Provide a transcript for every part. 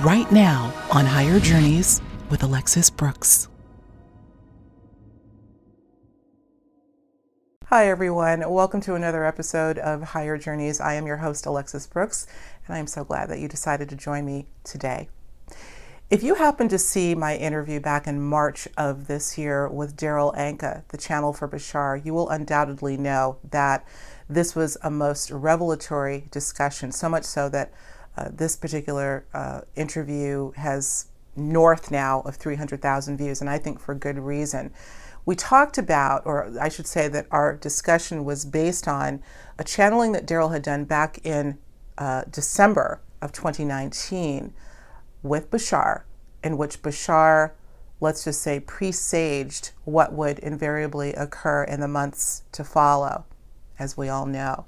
right now on Higher Journeys with Alexis Brooks. Hi, everyone. Welcome to another episode of Higher Journeys. I am your host, Alexis Brooks, and I am so glad that you decided to join me today. If you happen to see my interview back in March of this year with Daryl Anka, the channel for Bashar, you will undoubtedly know that this was a most revelatory discussion, so much so that this particular interview has north now of 300,000 views, and I think for good reason. We talked about, or I should say that our discussion was based on a channeling that Daryl had done back in December of 2019 with Bashar, in which Bashar, let's just say, presaged what would invariably occur in the months to follow, as we all know.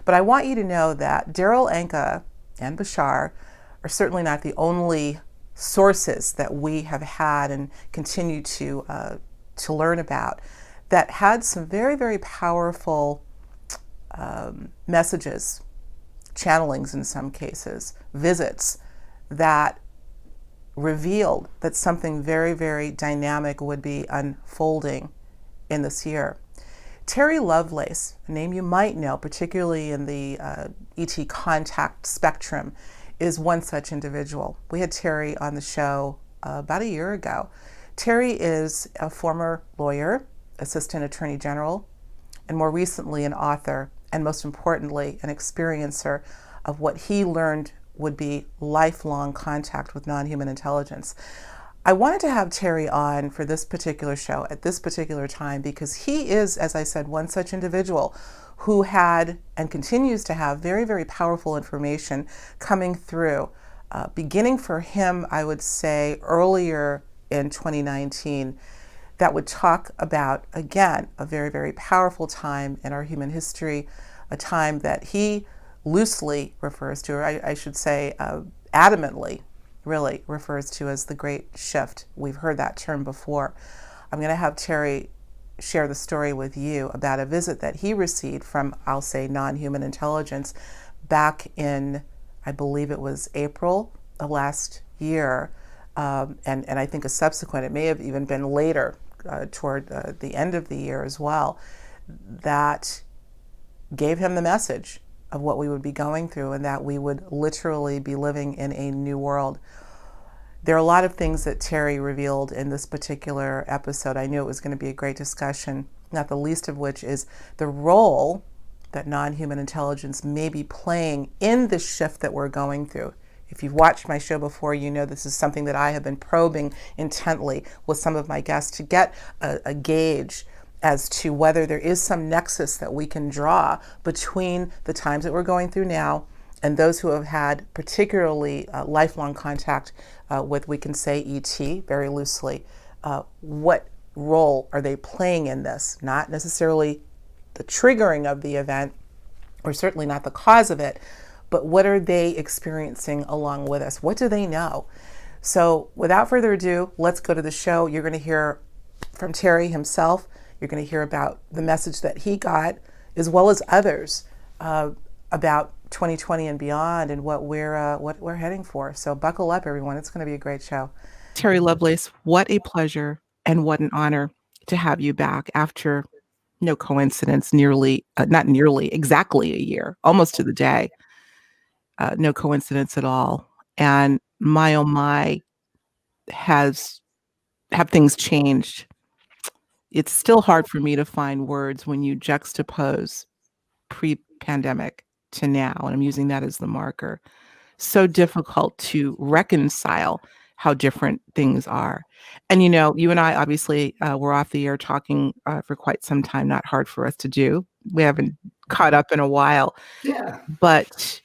But I want you to know that Daryl Anka and Bashar are certainly not the only sources that we have had and continue to learn about that had some very, very powerful messages, channelings in some cases, visits that revealed that something very, very dynamic would be unfolding in this year. Terry Lovelace, a name you might know, particularly in the ET contact spectrum, is one such individual. We had Terry on the show about a year ago. Terry is a former lawyer, assistant attorney general, and more recently an author, and most importantly, an experiencer of what he learned would be lifelong contact with non-human intelligence. I wanted to have Terry on for this particular show at this particular time because he is, as I said, one such individual who had and continues to have very, very powerful information coming through, beginning for him, I would say, earlier in 2019, that would talk about, again, a very, very powerful time in our human history, a time that he loosely refers to, or I should say adamantly, really refers to as the Great Shift. We've heard that term before. I'm going to have Terry share the story with you about a visit that he received from, I'll say, non-human intelligence back in, I believe it was April of last year, and I think a subsequent, it may have even been later, toward the end of the year as well, that gave him the message of what we would be going through and that we would literally be living in a new world. There are a lot of things that Terry revealed in this particular episode. I knew it was going to be a great discussion, not the least of which is the role that non-human intelligence may be playing in the shift that we're going through. If you've watched my show before, you know this is something that I have been probing intently with some of my guests to get a gauge as to whether there is some nexus that we can draw between the times that we're going through now and those who have had particularly lifelong contact with, we can say, ET, very loosely. What role are they playing in this? Not necessarily the triggering of the event, or certainly not the cause of it, but what are they experiencing along with us? What do they know? So without further ado, let's go to the show. You're going to hear from Terry himself. You're going to hear about the message that he got, as well as others, about 2020 and beyond and what we're heading for. So buckle up, everyone. It's going to be a great show. Terry Lovelace, what a pleasure and what an honor to have you back after, no coincidence, not nearly, exactly a year, almost to the day. No coincidence at all. And my, oh my, have things changed? It's still hard for me to find words when you juxtapose pre-pandemic to now, and I'm using that as the marker. So difficult to reconcile how different things are. And, you and I obviously were off the air talking for quite some time, not hard for us to do. We haven't caught up in a while. Yeah. But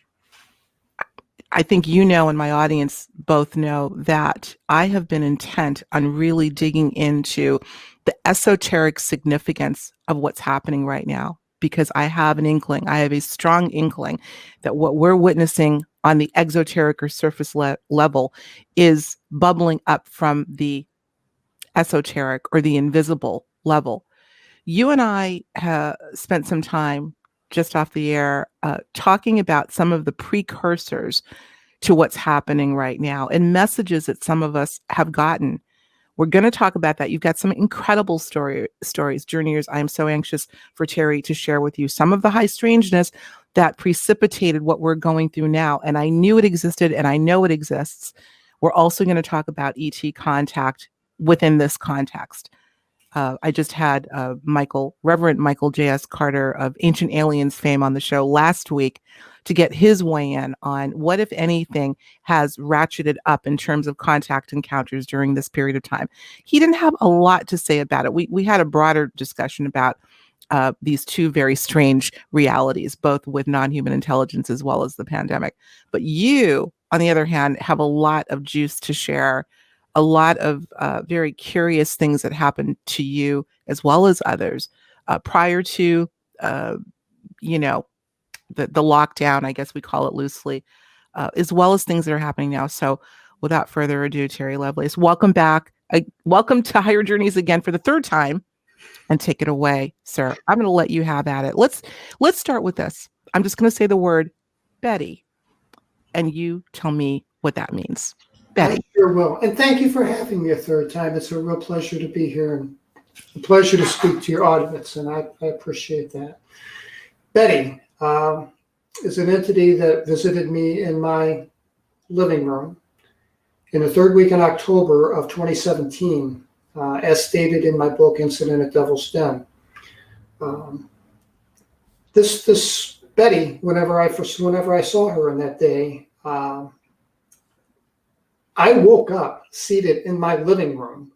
I think and my audience both know that I have been intent on really digging into the esoteric significance of what's happening right now, because I have a strong inkling that what we're witnessing on the exoteric or surface level is bubbling up from the esoteric or the invisible level. You and I have spent some time just off the air talking about some of the precursors to what's happening right now and messages that some of us have gotten. We're going to talk about that. You've got some incredible stories, journeyers. I am so anxious for Terry to share with you some of the high strangeness that precipitated what we're going through now. And I knew it existed, and I know it exists. We're also going to talk about ET contact within this context. I just had Reverend Michael J.S. Carter of Ancient Aliens fame on the show last week to get his weigh in on what, if anything, has ratcheted up in terms of contact encounters during this period of time. He didn't have a lot to say about it. We had a broader discussion about these two very strange realities, both with non-human intelligence as well as the pandemic. But you, on the other hand, have a lot of juice to share, a lot of very curious things that happened to you as well as others prior to, the lockdown, I guess we call it loosely, as well as things that are happening now. So without further ado, Terry Lovelace, welcome back. Welcome to Higher Journeys again for the third time, and take it away, sir. I'm going to let you have at it. Let's start with this. I'm just going to say the word Betty, and you tell me what that means. Betty. I sure will. And thank you for having me a third time. It's a real pleasure to be here and a pleasure to speak to your audience, and I appreciate that. Betty is an entity that visited me in my living room in the third week in October of 2017, as stated in my book, Incident at Devil's Den. This Betty, whenever I saw her in that day, I woke up seated in my living room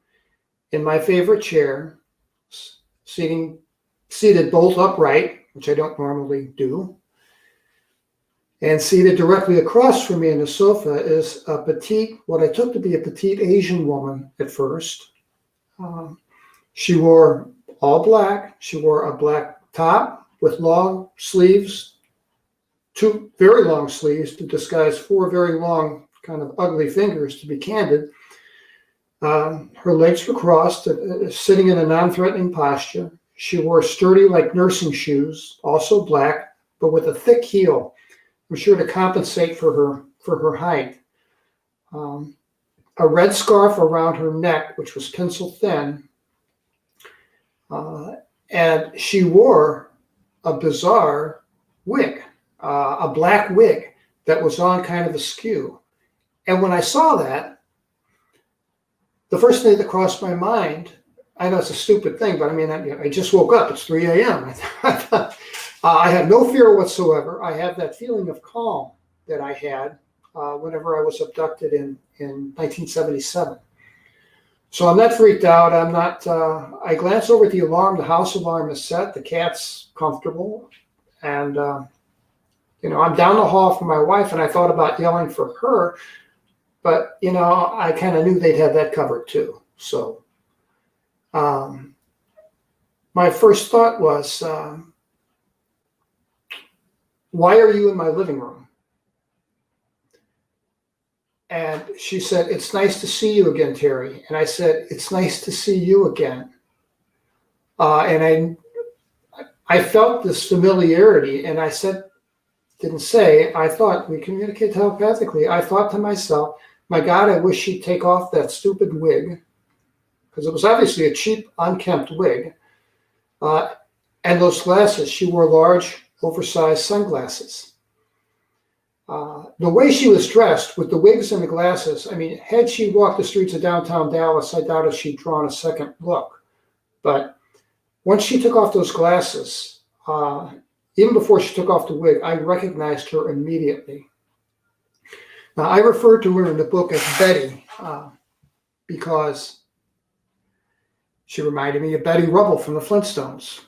in my favorite chair, seated bolt upright, which I don't normally do. And seated directly across from me on the sofa is what I took to be a petite Asian woman at first. She wore all black. She wore a black top with long sleeves, two very long sleeves to disguise four very long, kind of ugly fingers, to be candid. Her legs were crossed, sitting in a non-threatening posture. She wore sturdy, like nursing shoes, also black, but with a thick heel, I'm sure to compensate for her height. A red scarf around her neck, which was pencil thin, and she wore a bizarre wig, a black wig that was on kind of askew. And when I saw that, the first thing that crossed my mind, I know it's a stupid thing, but I mean, I just woke up. It's 3 a.m. I have no fear whatsoever. I have that feeling of calm that I had whenever I was abducted in 1977. So I'm not freaked out. I'm not. I glance over at the alarm. The house alarm is set. The cat's comfortable, and I'm down the hall from my wife, and I thought about yelling for her. But, I kind of knew they'd have that covered too. So my first thought was, why are you in my living room? And she said, it's nice to see you again, Terry. And I said, it's nice to see you again. And I felt this familiarity, and I I thought, we communicate telepathically. I thought to myself, my God, I wish she'd take off that stupid wig, because it was obviously a cheap, unkempt wig. And those glasses, she wore large, oversized sunglasses. The way she was dressed with the wigs and the glasses, I mean, had she walked the streets of downtown Dallas, I doubt if she'd drawn a second look. But once she took off those glasses, even before she took off the wig, I recognized her immediately. Now, I referred to her in the book as Betty because she reminded me of Betty Rubble from the Flintstones.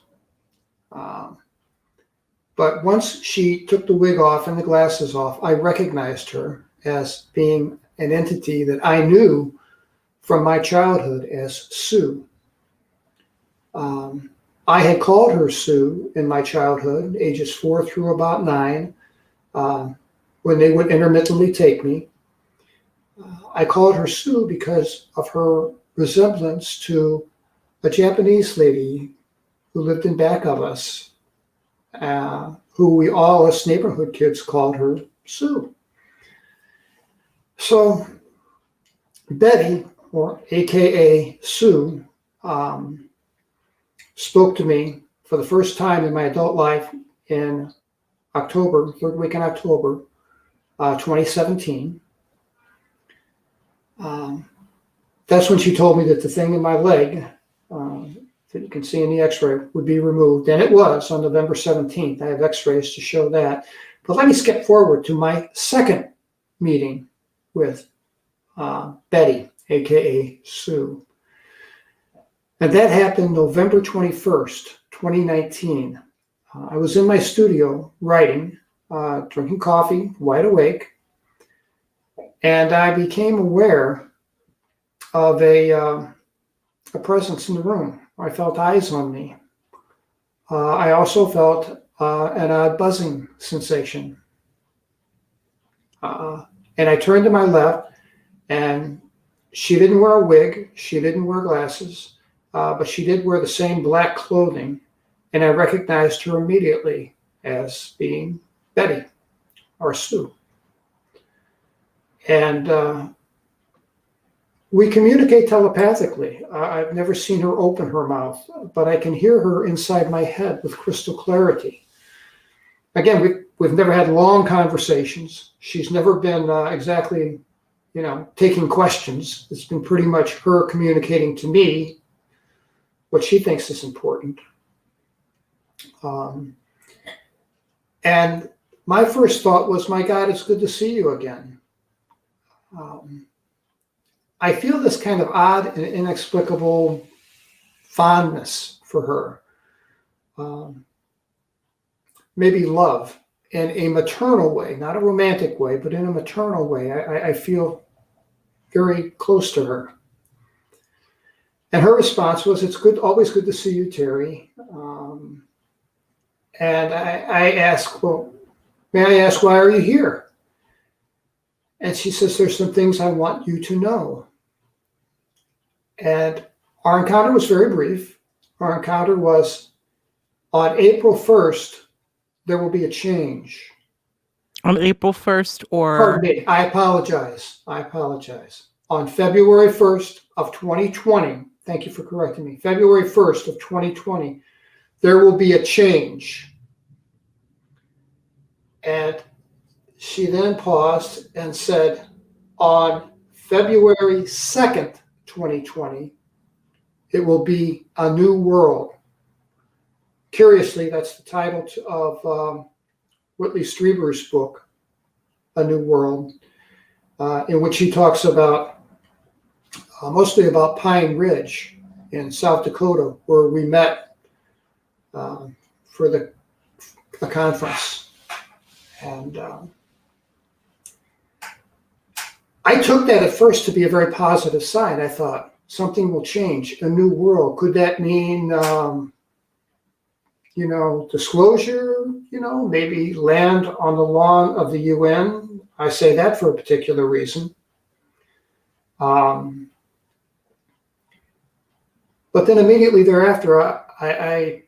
But once she took the wig off and the glasses off, I recognized her as being an entity that I knew from my childhood as Sue. I had called her Sue in my childhood, ages 4 through about 9, when they would intermittently take me. I called her Sue because of her resemblance to a Japanese lady who lived in back of us, who we all, as neighborhood kids, called her Sue. So Betty, or AKA Sue, spoke to me for the first time in my adult life in October, third week in October, 2017. That's when she told me that the thing in my leg that you can see in the x-ray would be removed. And it was on November 17th. I have x-rays to show that. But let me skip forward to my second meeting with Betty, AKA Sue. And that happened November 21st, 2019. I was in my studio writing, drinking coffee, wide awake, and I became aware of a presence in the room. I felt eyes on me. I also felt an odd buzzing sensation. And I turned to my left, and she didn't wear a wig, she didn't wear glasses, but she did wear the same black clothing, and I recognized her immediately as being Betty, or Sue. And we communicate telepathically. I've never seen her open her mouth, but I can hear her inside my head with crystal clarity. Again, we've never had long conversations. She's never been exactly, taking questions. It's been pretty much her communicating to me what she thinks is important. And my first thought was, my God, it's good to see you again. I feel this kind of odd and inexplicable fondness for her. Maybe love in a maternal way, not a romantic way, but in a maternal way. I feel very close to her. And her response was, it's good, always good to see you, Terry. And I asked, well, may I ask, why are you here? And she says, there's some things I want you to know. And our encounter was very brief. Our encounter was, on April 1st, there will be a change. On April 1st, or? Pardon me, I apologize. On February 1st of 2020, thank you for correcting me, February 1st of 2020, there will be a change. And she then paused and said, on February 2nd, 2020, it will be a new world. Curiously, that's the title of Whitley Strieber's book, A New World, in which he talks about, mostly about Pine Ridge in South Dakota, where we met for the conference. And I took that at first to be a very positive sign. I thought, something will change, a new world. Could that mean, disclosure, maybe land on the lawn of the UN? I say that for a particular reason. But then immediately thereafter, I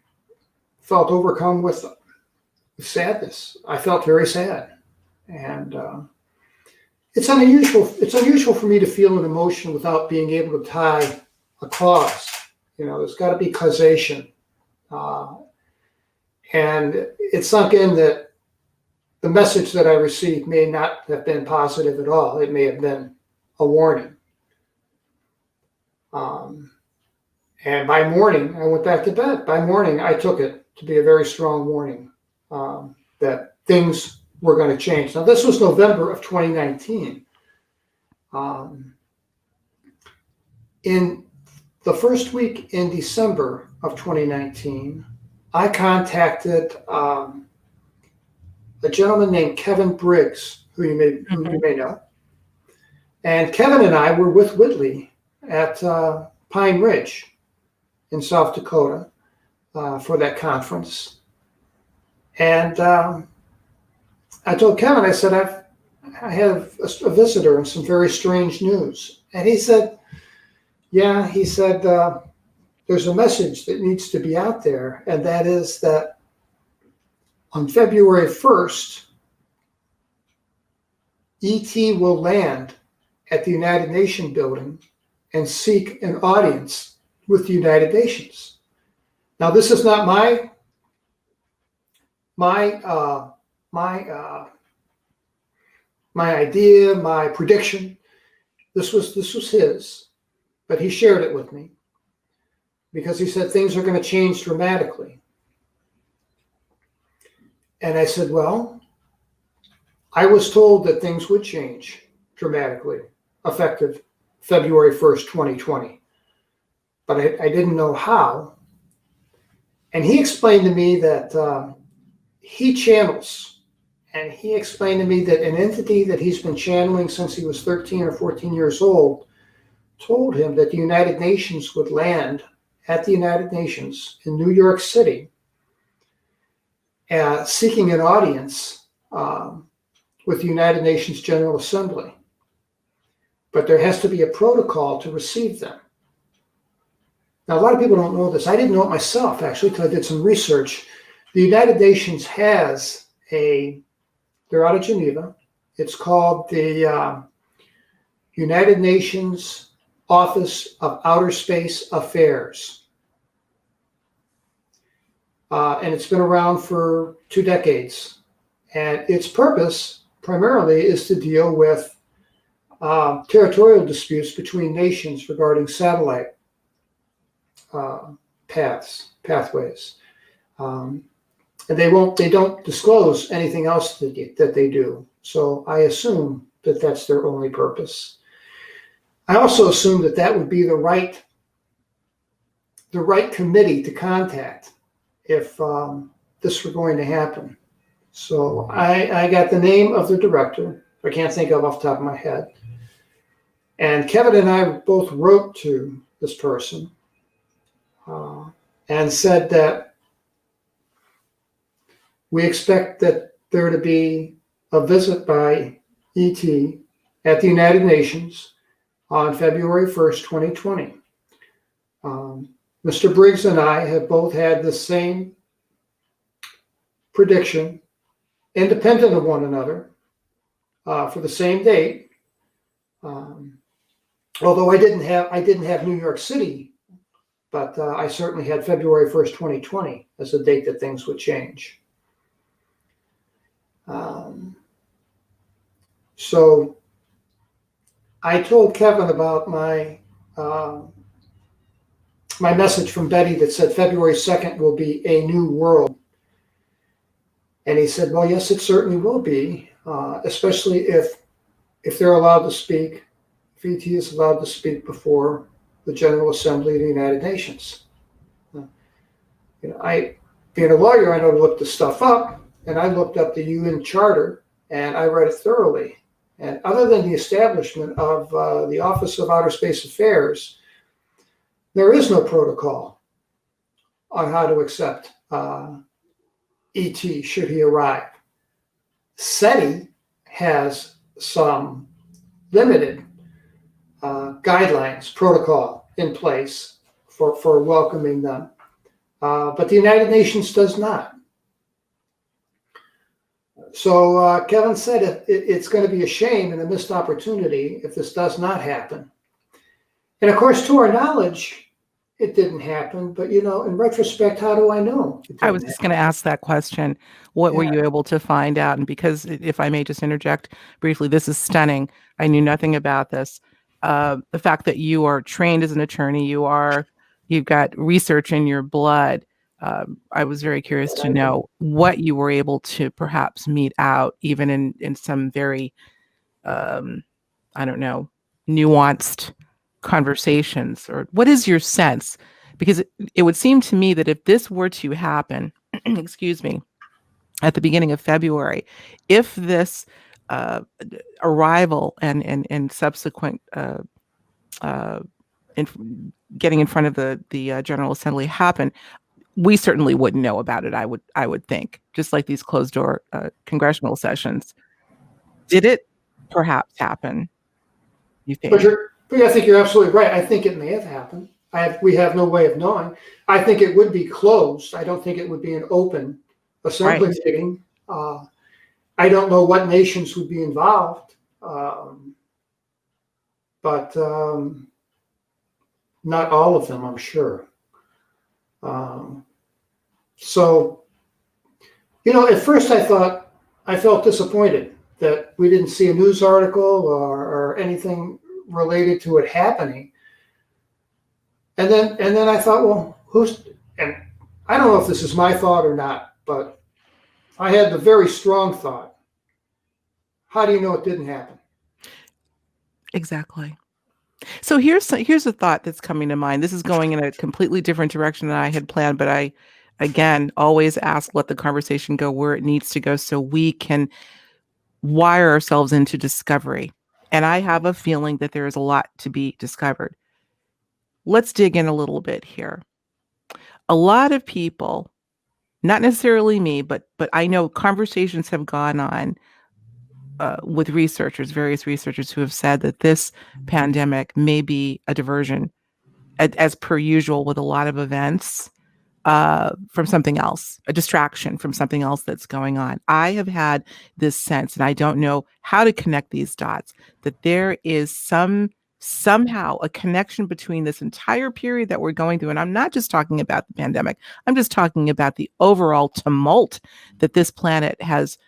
felt overcome with sadness. I felt very sad. And it's unusual for me to feel an emotion without being able to tie a cause. There's got to be causation. And it sunk in that the message that I received may not have been positive at all. It may have been a warning. And by morning, I went back to bed. By morning, I took it to be a very strong warning that things were going to change. Now, this was November of 2019. In the first week in December of 2019, I contacted a gentleman named Kevin Briggs, who you may know. And Kevin and I were with Whitley at Pine Ridge in South Dakota for that conference. And I told Kevin, I said, I have a visitor and some very strange news. And he said, there's a message that needs to be out there, and that is that on February 1st, ET will land at the United Nations building and seek an audience with the United Nations. Now, this is not my idea, my prediction. This was his, but he shared it with me because he said things are going to change dramatically. And I said, well, I was told that things would change dramatically, effective February 1st, 2020. But I didn't know how. And he explained to me that he channels. And he explained to me that an entity that he's been channeling since he was 13 or 14 years old told him that the United Nations would land at the United Nations in New York City, seeking an audience with the United Nations General Assembly. But there has to be a protocol to receive them. Now, a lot of people don't know this. I didn't know it myself, actually, until I did some research. The United Nations has they're out of Geneva. It's called the United Nations Office of Outer Space Affairs. And it's been around for 2 decades. And its purpose primarily is to deal with territorial disputes between nations regarding satellite pathways. And they don't disclose anything else that they do. So I assume that that's their only purpose. I also assume that would be the right committee to contact if this were going to happen. So I got the name of the director. I can't think of off the top of my head. And Kevin and I both wrote to this person and said that we expect that there to be a visit by ET at the United Nations on February 1st, 2020. Mr. Briggs and I have both had the same prediction, independent of one another, for the same date. Although I didn't have New York City, but I certainly had February 1st, 2020 as the date that things would change. So I told Kevin about my message from Betty that said February 2nd will be a new world. And he said, well, yes, it certainly will be, especially if they're allowed to speak, if ET is allowed to speak before the General Assembly of the United Nations. Being a lawyer, I know to look this stuff up, and I looked up the UN Charter, and I read it thoroughly. And other than the establishment of the Office of Outer Space Affairs, there is no protocol on how to accept ET should he arrive. SETI has some limited guidelines, protocol in place for welcoming them, but the United Nations does not. So Kevin said it's going to be a shame and a missed opportunity if this does not happen. And of course, to our knowledge, it didn't happen. But, in retrospect, how do I know? I was just going to ask that question. What were you able to find out? And because, if I may just interject briefly, this is stunning. I knew nothing about this. The fact that you are trained as an attorney, you've got research in your blood. I was very curious to know what you were able to perhaps meet out, even in some very, nuanced conversations. Or what is your sense? Because it would seem to me that if this were to happen, excuse me, at the beginning of February, if this arrival and subsequent getting in front of the General Assembly happen, we certainly wouldn't know about it. I would think, just like these closed door congressional sessions. Did it perhaps happen? You think? But I think you're absolutely right. I think it may have happened. We have no way of knowing. I think it would be closed. I don't think it would be an open assembly meeting. I don't know what nations would be involved. but not all of them, I'm sure. So, at first I felt disappointed that we didn't see a news article or anything related to it happening. And then I thought, well, and I don't know if this is my thought or not, but I had the very strong thought, how do you know it didn't happen? Exactly. So here's a thought that's coming to mind. This is going in a completely different direction than I had planned, but I, again, always let the conversation go where it needs to go so we can wire ourselves into discovery. And I have a feeling that there is a lot to be discovered. Let's dig in a little bit here. A lot of people, not necessarily me, but I know conversations have gone on with various researchers who have said that this pandemic may be a diversion, as per usual with a lot of events, from something else, a distraction from something else that's going on. I have had this sense, and I don't know how to connect these dots, that there is somehow a connection between this entire period that we're going through. And I'm not just talking about the pandemic. I'm just talking about the overall tumult that this planet has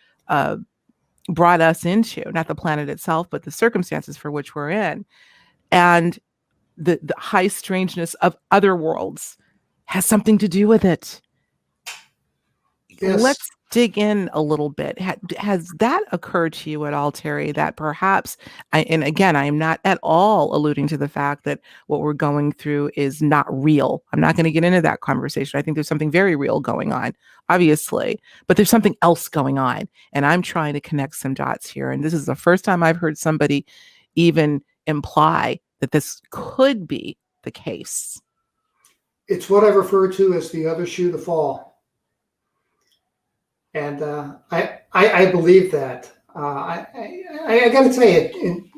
brought us into, not the planet itself, but the circumstances for which we're in. And the high strangeness of other worlds has something to do with it. Yes. Let's dig in a little bit. Has that occurred to you at all, Terry, that perhaps, and again, I am not at all alluding to the fact that what we're going through is not real. I'm not going to get into that conversation. I think there's something very real going on, obviously, but there's something else going on. And I'm trying to connect some dots here. And this is the first time I've heard somebody even imply that this could be the case. It's what I refer to as the other shoe to fall. And I believe that. I got to tell you,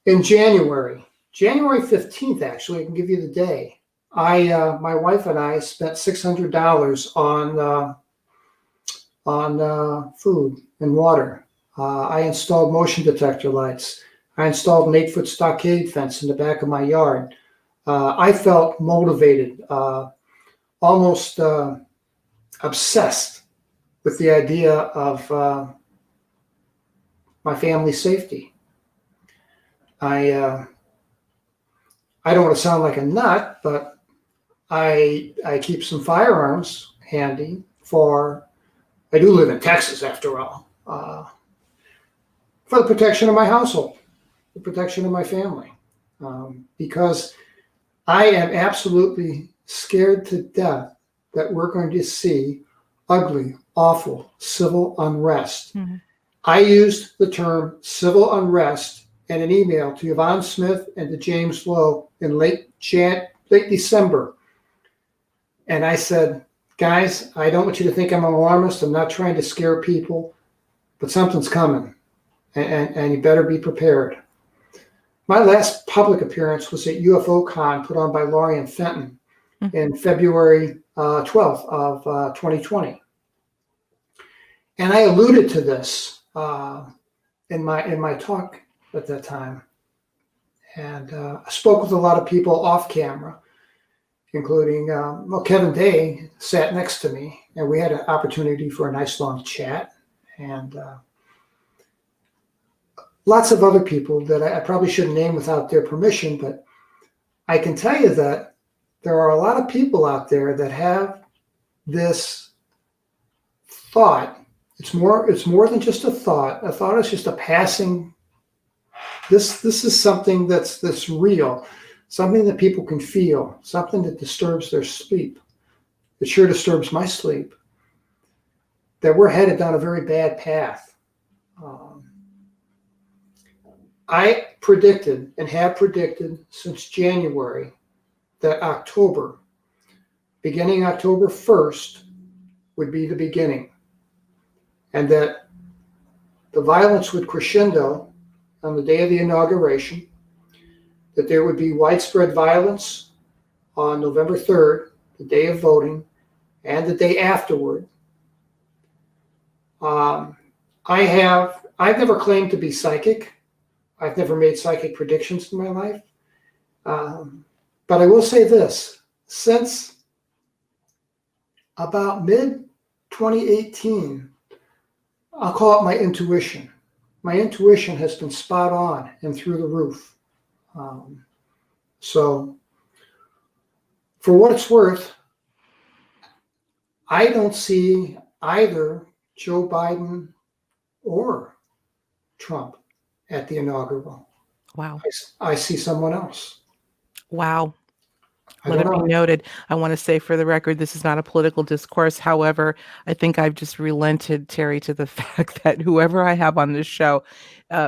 in January 15th, actually, I can give you the day. My wife and I spent $600 on food and water. I installed motion detector lights. I installed an 8-foot stockade fence in the back of my yard. I felt motivated, almost obsessed with the idea of my family's safety. I don't want to sound like a nut, but I keep some firearms handy I do live in Texas after all, for the protection of my household, the protection of my family, because I am absolutely scared to death that we're going to see ugly, awful civil unrest. Mm-hmm. I used the term civil unrest in an email to Yvonne Smith and to James Lowe in late December. And I said, guys, I don't want you to think I'm an alarmist. I'm not trying to scare people, but something's coming, and you better be prepared. My last public appearance was at UFOCon put on by Laurie and Fenton in February 12th of 2020. And I alluded to this in my talk at that time. And I spoke with a lot of people off camera, including Kevin Day sat next to me, and we had an opportunity for a nice long chat. And lots of other people that I probably shouldn't name without their permission, but I can tell you that there are a lot of people out there that have this thought. It's more than just a thought. A thought is just a passing. This is something that's real, something that people can feel, something that disturbs their sleep. It sure disturbs my sleep. That we're headed down a very bad path. I predicted and have predicted since January that beginning October 1st, would be the beginning, and that the violence would crescendo on the day of the inauguration, that there would be widespread violence on November 3rd, the day of voting, and the day afterward. I've never claimed to be psychic. I've never made psychic predictions in my life. But I will say this, since about mid 2018, I'll call it my intuition. My intuition has been spot on and through the roof. So for what it's worth, I don't see either Joe Biden or Trump at the inaugural. Wow. I see someone else. Wow. I Let don't it be know. noted. I want to say for the record, this is not a political discourse. However, I think I've just relented, Terry, to the fact that whoever I have on this show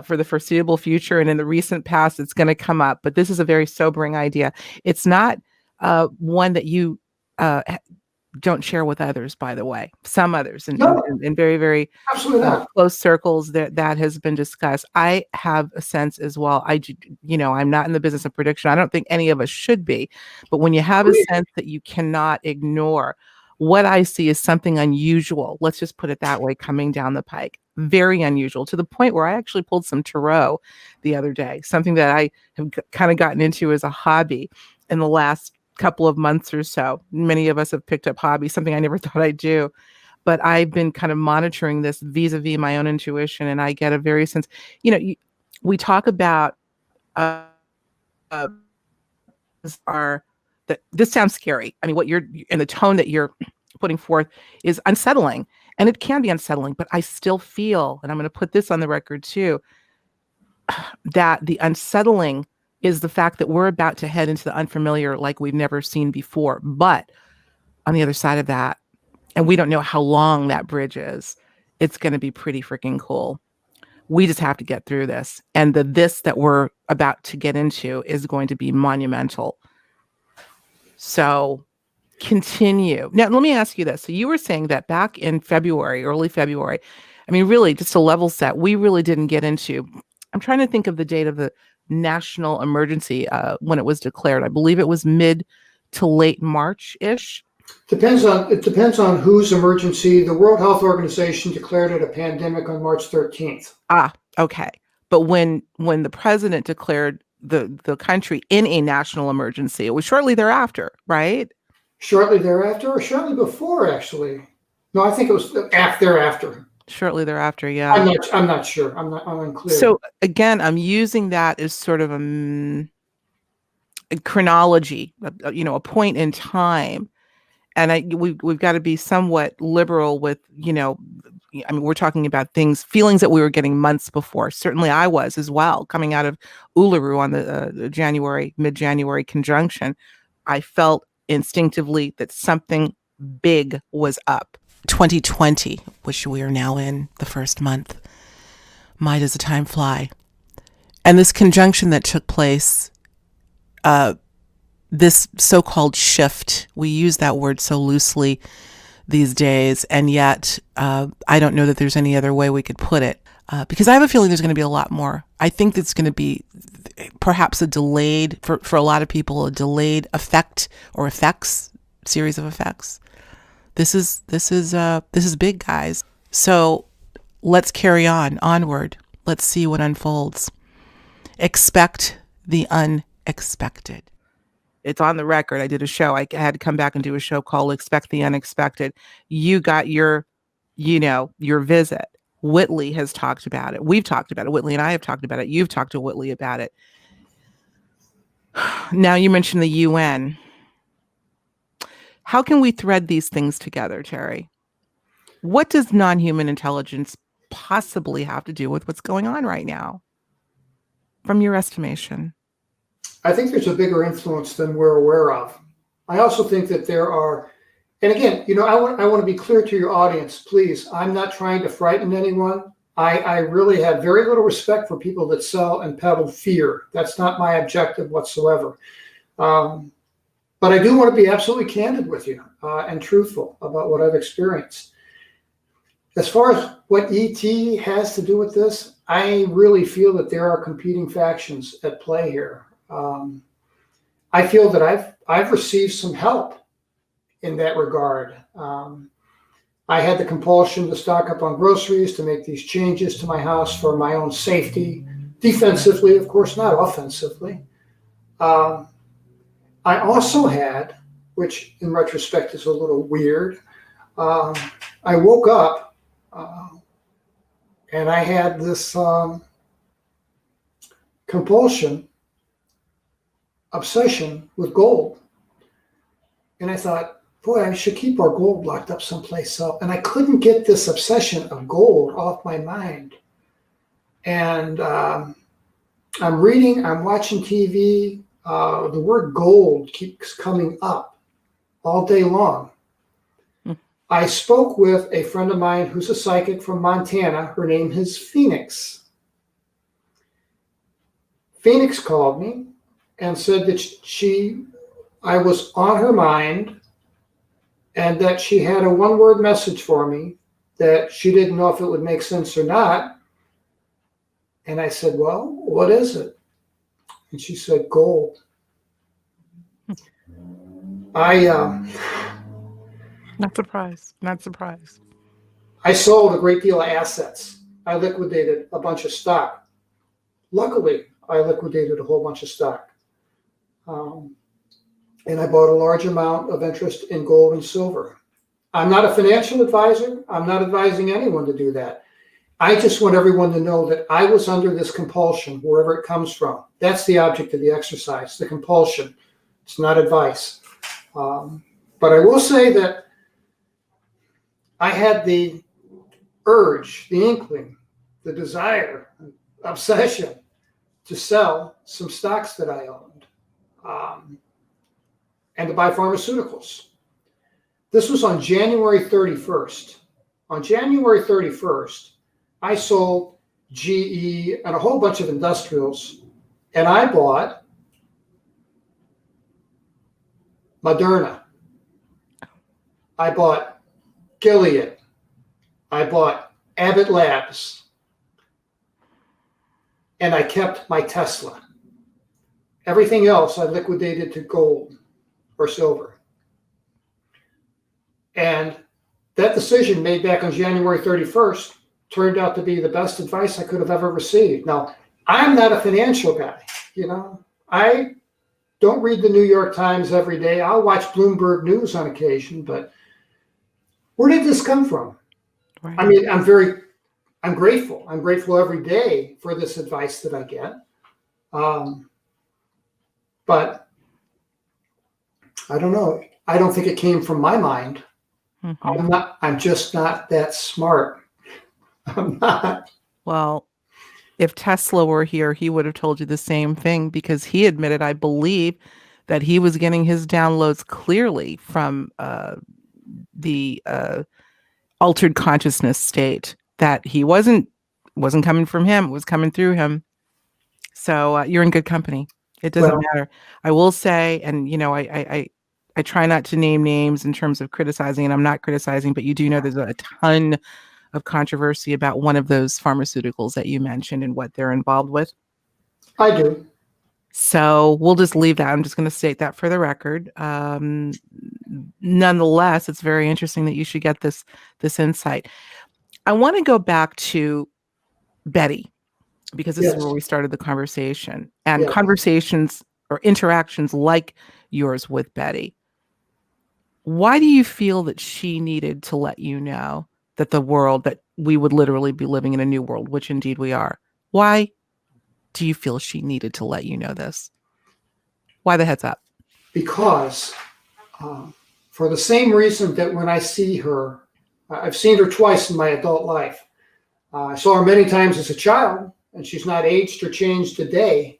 for the foreseeable future and in the recent past, it's going to come up. But this is a very sobering idea. It's not one that you don't share with others, by the way. Some others No, in very, very absolutely not. close circles that has been discussed. I have a sense as well. I'm not in the business of prediction. I don't think any of us should be. But when you have a sense that you cannot ignore, what I see is something unusual. Let's just put it that way, coming down the pike. Very unusual, to the point where I actually pulled some tarot the other day, something that I have kind of gotten into as a hobby in the last couple of months or so. Many of us have picked up hobbies, something I never thought I'd do. But I've been kind of monitoring this vis-a-vis my own intuition, and I get a very sense, we talk about uh, uh, this sounds scary. I mean, what you're and the tone that you're putting forth is unsettling, and it can be unsettling. But I still feel, and I'm going to put this on the record too, that the unsettling is the fact that we're about to head into the unfamiliar like we've never seen before. But on the other side of that, and we don't know how long that bridge is, it's going to be pretty freaking cool. We just have to get through this. And this that we're about to get into is going to be monumental. So continue. Now, let me ask you this. So you were saying that back in February, early February, I mean, really just a level set, we really didn't get into, I'm trying to think of the date of the national emergency when it was declared. I believe it was mid to late March-ish. It depends on whose emergency. The World Health Organization declared it a pandemic on March 13th. Okay. But when the president declared the country in a national emergency, it was shortly thereafter, right? Shortly thereafter, or shortly before, actually. No, I think it was thereafter. Shortly thereafter, yeah. I'm not sure. I'm unclear. So again, I'm using that as sort of a chronology, a point in time. And we've got to be somewhat liberal with, I mean, we're talking about feelings that we were getting months before. Certainly I was as well, coming out of Uluru on the mid-January conjunction. I felt instinctively that something big was up. 2020, which we are now in the first month. My, does the time fly. And this conjunction that took place, this so-called shift, we use that word so loosely these days, and yet I don't know that there's any other way we could put it, because I have a feeling there's going to be a lot more. I think it's going to be perhaps a delayed, for a lot of people, a delayed effect or effects, series of effects. This is big, guys. So let's carry onward. Let's see what unfolds. Expect the unexpected. It's on the record. I did a show. I had to come back and do a show called Expect the Unexpected. You got your visit. Whitley has talked about it. We've talked about it. Whitley and I have talked about it. You've talked to Whitley about it. Now you mentioned the UN. How can we thread these things together, Terry? What does non-human intelligence possibly have to do with what's going on right now, from your estimation? I think there's a bigger influence than we're aware of. I also think that there are, and again, I want to be clear to your audience, please. I'm not trying to frighten anyone. I really have very little respect for people that sell and peddle fear. That's not my objective whatsoever. But I do want to be absolutely candid with you and truthful about what I've experienced. As far as what ET has to do with this, I really feel that there are competing factions at play here. I feel that I've received some help in that regard. I had the compulsion to stock up on groceries, to make these changes to my house for my own safety, defensively, of course, not offensively. I also had, which in retrospect is a little weird, I woke up and I had this compulsion, obsession with gold. And I thought, boy, I should keep our gold locked up someplace else. And I couldn't get this obsession of gold off my mind. And I'm reading, I'm watching TV. The word gold keeps coming up all day long. I spoke with a friend of mine who's a psychic from Montana. Her name is Phoenix. Phoenix called me and said that I was on her mind and that she had a one-word message for me that she didn't know if it would make sense or not. And I said, well, what is it? And she said, gold. Not surprised. Not surprised. I sold a great deal of assets. I liquidated a bunch of stock. Luckily, I liquidated a whole bunch of stock. And I bought a large amount of interest in gold and silver. I'm not a financial advisor. I'm not advising anyone to do that. I just want everyone to know that I was under this compulsion, wherever it comes from. That's the object of the exercise, the compulsion. It's not advice. But I will say that I had the urge, the inkling, the desire, obsession to sell some stocks that I owned and to buy pharmaceuticals. This was on January 31st. On January 31st, I sold GE and a whole bunch of industrials, and I bought Moderna. I bought Gilead. I bought Abbott Labs. And I kept my Tesla. Everything else I liquidated to gold or silver. And that decision made back on January 31st turned out to be the best advice I could have ever received. Now, I'm not a financial guy, you know. I don't read the New York Times every day. I'll watch Bloomberg News on occasion, but where did this come from? Right. I mean, I'm grateful. I'm grateful every day for this advice that I get. But I don't know. I don't think it came from my mind. Mm-hmm. I'm just not that smart. I'm not. Well, if Tesla were here, he would have told you the same thing because he admitted, I believe, that he was getting his downloads clearly from the altered consciousness state, that he wasn't coming from him, it was coming through him. So you're in good company. It doesn't matter. I will say, and you know, I try not to name names in terms of criticizing, and I'm not criticizing, but you do know there's a ton of controversy about one of those pharmaceuticals that you mentioned and what they're involved with. I do. So we'll just leave that. I'm just going to state that for the record. Nonetheless, it's very interesting that you should get this insight. I want to go back to Betty, because this is where we started the conversation, and conversations or interactions like yours with Betty. Why do you feel that she needed to let you know that that we would literally be living in a new world, which indeed we are? Why do you feel she needed to let you know this? Why the heads up? Because for the same reason that when I see her, I've seen her twice in my adult life. I saw her many times as a child, and she's not aged or changed today.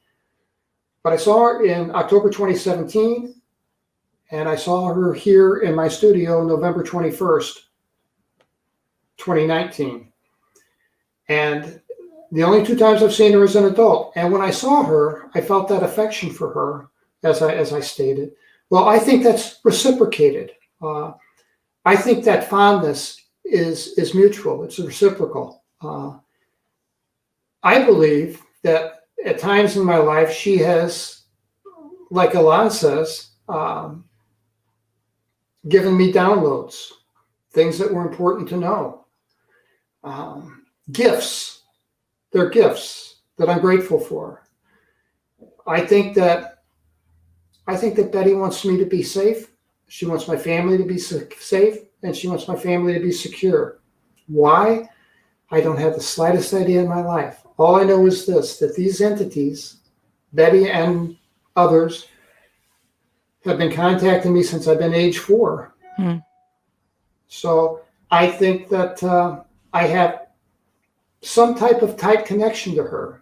But I saw her in October 2017, and I saw her here in my studio November 21st, 2019. And the only two times I've seen her as an adult. And when I saw her, I felt that affection for her, as I stated. Well, I think that's reciprocated. I think that fondness is mutual. It's reciprocal. I believe that at times in my life, she has, like Alon says, given me downloads, things that were important to know. Gifts. They're gifts. that I'm grateful for. I think that Betty wants me to be safe. She wants my family to be safe, and she wants my family to be secure. Why? I don't have the slightest idea in my life. All I know is this, that these entities, Betty and others, have been contacting me since I've been age 4. So I think that I have some type of tight connection to her.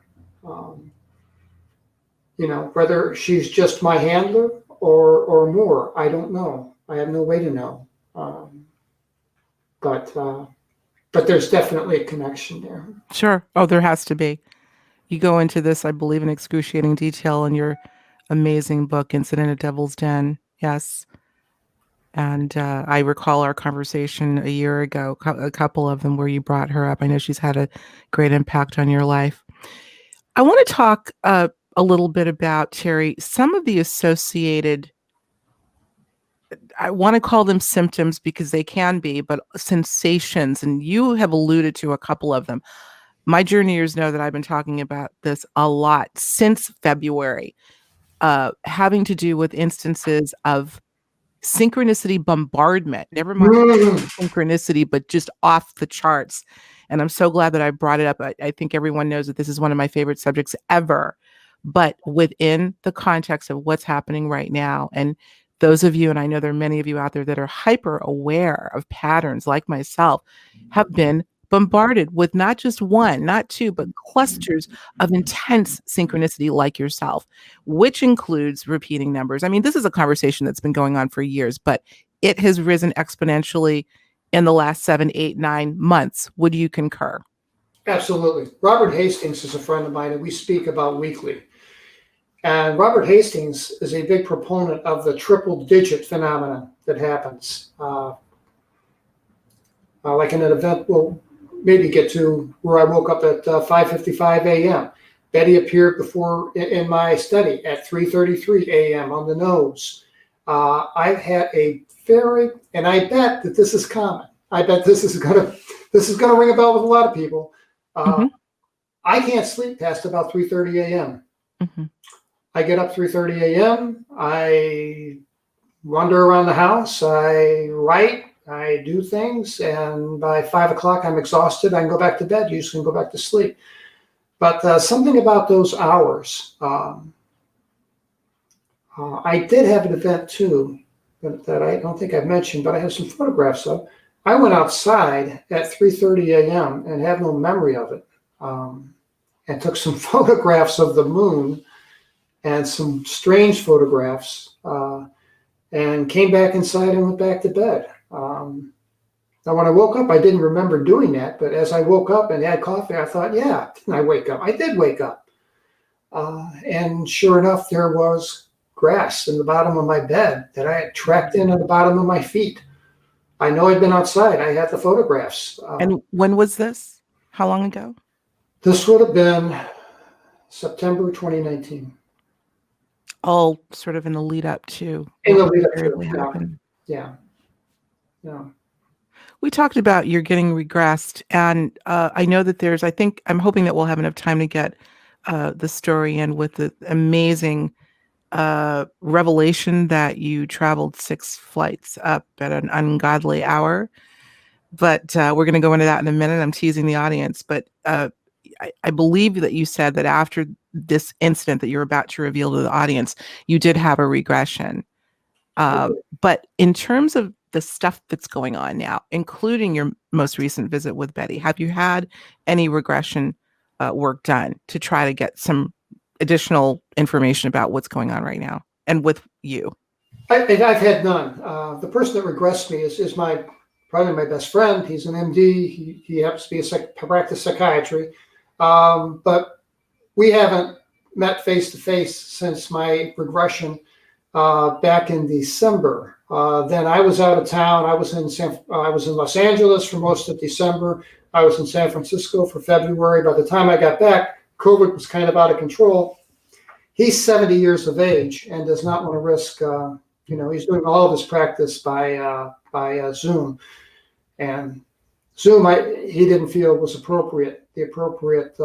Whether she's just my handler or more, I don't know. I have no way to know. But there's definitely a connection there. Sure. Oh, there has to be. You go into this, I believe, in excruciating detail in your amazing book, Incident at Devil's Den. Yes. And I recall our conversation a year ago, a couple of them where you brought her up. I know she's had a great impact on your life. I want to talk a little bit about, Terry, some of the associated, I want to call them symptoms because they can be, but sensations. And you have alluded to a couple of them. My journeyers know that I've been talking about this a lot since February, having to do with instances of synchronicity bombardment, never mind synchronicity, but just off the charts. And I'm so glad that I brought it up. I think everyone knows that this is one of my favorite subjects ever, but within the context of what's happening right now. And those of you, and I know there are many of you out there that are hyper aware of patterns like myself, have been bombarded with not just one, not two, but clusters of intense synchronicity like yourself, which includes repeating numbers. I mean, this is a conversation that's been going on for years, but it has risen exponentially in the last 7, 8, 9 months. Would you concur? Absolutely. Robert Hastings is a friend of mine, and we speak about weekly. And Robert Hastings is a big proponent of the triple digit phenomenon that happens. Like in an event we'll maybe get to where I woke up at 5:55 a.m. Betty appeared before in my study at 3:33 a.m. on the nose. I've had a very, and I bet that this is common. I bet this is gonna ring a bell with a lot of people. I can't sleep past about 3:30 a.m. I get up 3:30 a.m. I wander around the house. I write. I do things, and by 5 o'clock, I'm exhausted. I can go back to bed. Usually, go back to sleep. But something about those hours. I did have an event too that I don't think I've mentioned, but I have some photographs of. I went outside at 3:30 a.m. and have no memory of it, and took some photographs of the moon and some strange photographs, and came back inside and went back to bed. Now, when I woke up, I didn't remember doing that, but as I woke up and had coffee, I thought, yeah, didn't I wake up? I did wake up. And sure enough, there was grass in the bottom of my bed that I had tracked in on the bottom of my feet. I know I'd been outside. I had the photographs. And when was this? How long ago? This would have been September 2019. All sort of in the lead up to In the lead up to invariably it, happened. yeah. We talked about you're getting regressed, and I know that I'm hoping that we'll have enough time to get the story in with the amazing revelation that you traveled 6 flights up at an ungodly hour. But we're going to go into that in a minute. I'm teasing the audience, but I believe that you said that after this incident that you're about to reveal to the audience, you did have a regression. But in terms of the stuff that's going on now, including your most recent visit with Betty, have you had any regression work done to try to get some additional information about what's going on right now and with you? I've had none. The person that regressed me is probably my best friend. He's an MD. He happens to be practice psychiatry. But we haven't met face to face since my regression back in December. Then I was out of town. I was in Los Angeles for most of December. I was in San Francisco for February. By the time I got back, COVID was kind of out of control. He's 70 years of age and does not want to risk. He's doing all of his practice by Zoom, and Zoom he didn't feel was appropriate. The appropriate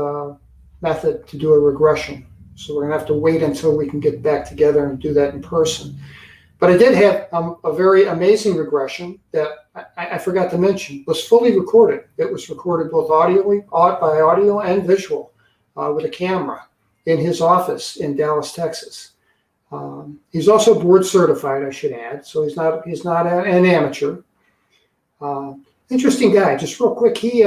method to do a regression. So we're going to have to wait until we can get back together and do that in person. But I did have a very amazing regression that I forgot to mention was fully recorded. It was recorded both by audio and visual with a camera in his office in Dallas, Texas. He's also board certified, I should add, so he's not an amateur. Interesting guy. Just real quick, he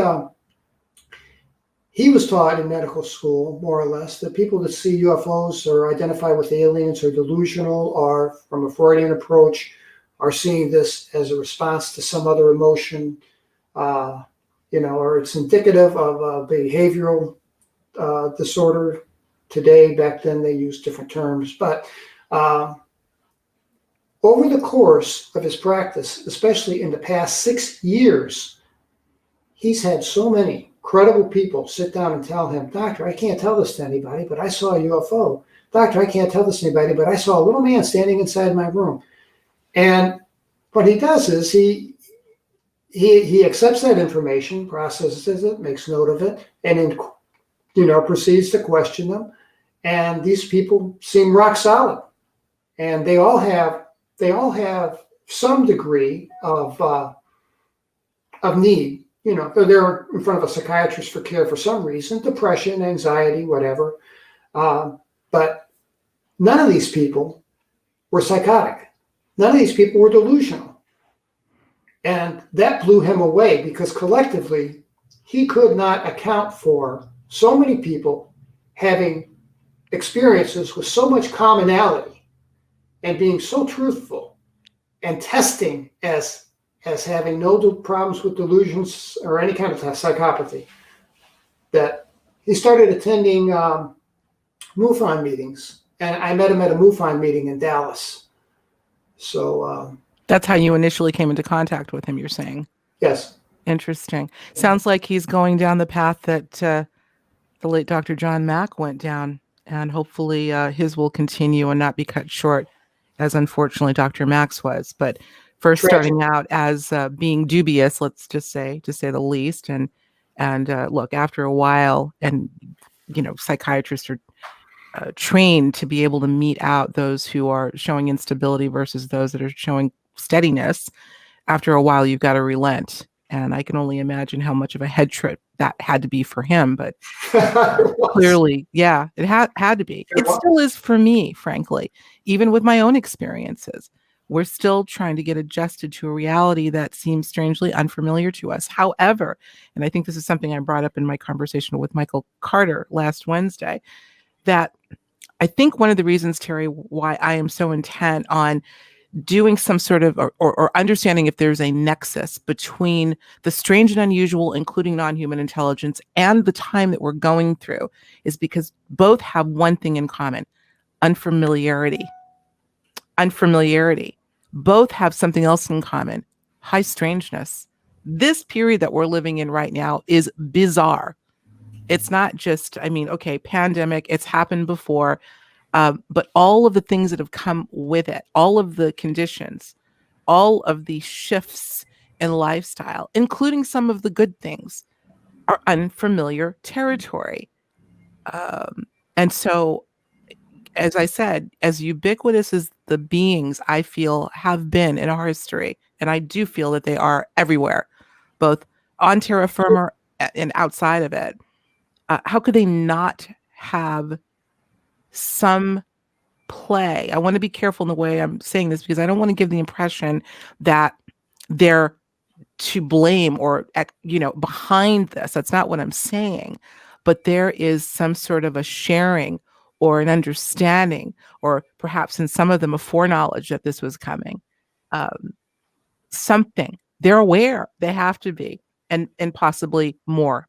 was taught in medical school, more or less, that people that see UFOs or identify with aliens are delusional, or from a Freudian approach, are seeing this as a response to some other emotion, or it's indicative of a behavioral disorder. Today, back then, they used different terms. But over the course of his practice, especially in the past 6 years, he's had so many credible people sit down and tell him, "Doctor, I can't tell this to anybody, but I saw a UFO. Doctor, I can't tell this to anybody, but I saw a little man standing inside my room." And what he does is he accepts that information, processes it, makes note of it, and then proceeds to question them. And these people seem rock solid, and they all have some degree of need. They're in front of a psychiatrist for care for some reason, depression, anxiety, whatever. But none of these people were psychotic. None of these people were delusional. And that blew him away because collectively, he could not account for so many people having experiences with so much commonality and being so truthful and testing as having no problems with delusions or any kind of psychopathy, that he started attending MUFON meetings. And I met him at a MUFON meeting in Dallas. So that's how you initially came into contact with him, you're saying? Yes. Interesting. Sounds like he's going down the path that the late Dr. John Mack went down, and hopefully his will continue and not be cut short, as unfortunately Dr. Mack's was. But first starting out as being dubious, let's just say, to say the least, and look, after a while, and psychiatrists are trained to be able to mete out those who are showing instability versus those that are showing steadiness. After a while, you've got to relent, and I can only imagine how much of a head trip that had to be for him. But clearly, yeah, it had to be. It still is for me, frankly, even with my own experiences. We're still trying to get adjusted to a reality that seems strangely unfamiliar to us. However, and I think this is something I brought up in my conversation with Michael Carter last Wednesday, that I think one of the reasons, Terry, why I am so intent on doing some sort of or understanding if there's a nexus between the strange and unusual, including non-human intelligence, and the time that we're going through, is because both have one thing in common: unfamiliarity. Both have something else in common: high strangeness. This period that we're living in right now is bizarre. It's not just, okay, pandemic, it's happened before, but all of the things that have come with it, all of the conditions, all of the shifts in lifestyle, including some of the good things, are unfamiliar territory. And so, as I said, as ubiquitous as the beings I feel have been in our history, and I do feel that they are everywhere, both on terra firma and outside of it, how could they not have some play? I want to be careful in the way I'm saying this, because I don't want to give the impression that they're to blame or, behind this. That's not what I'm saying. But there is some sort of a sharing or an understanding, or perhaps in some of them a foreknowledge that this was coming. Something. They're aware. They have to be, and possibly more.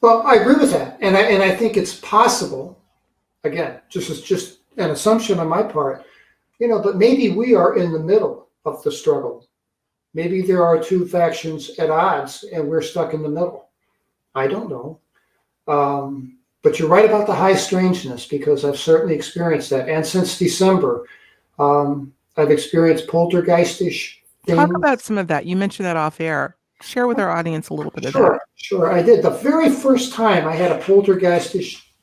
Well, I agree with that. And I think it's possible, again, just an assumption on my part, but maybe we are in the middle of the struggle. Maybe there are two factions at odds and we're stuck in the middle. I don't know. But you're right about the high strangeness, because I've certainly experienced that. And since December, I've experienced poltergeistish things. Talk about some of that. You mentioned that off air. share with our audience a little bit of that. Sure, sure. I did. The very first time I had a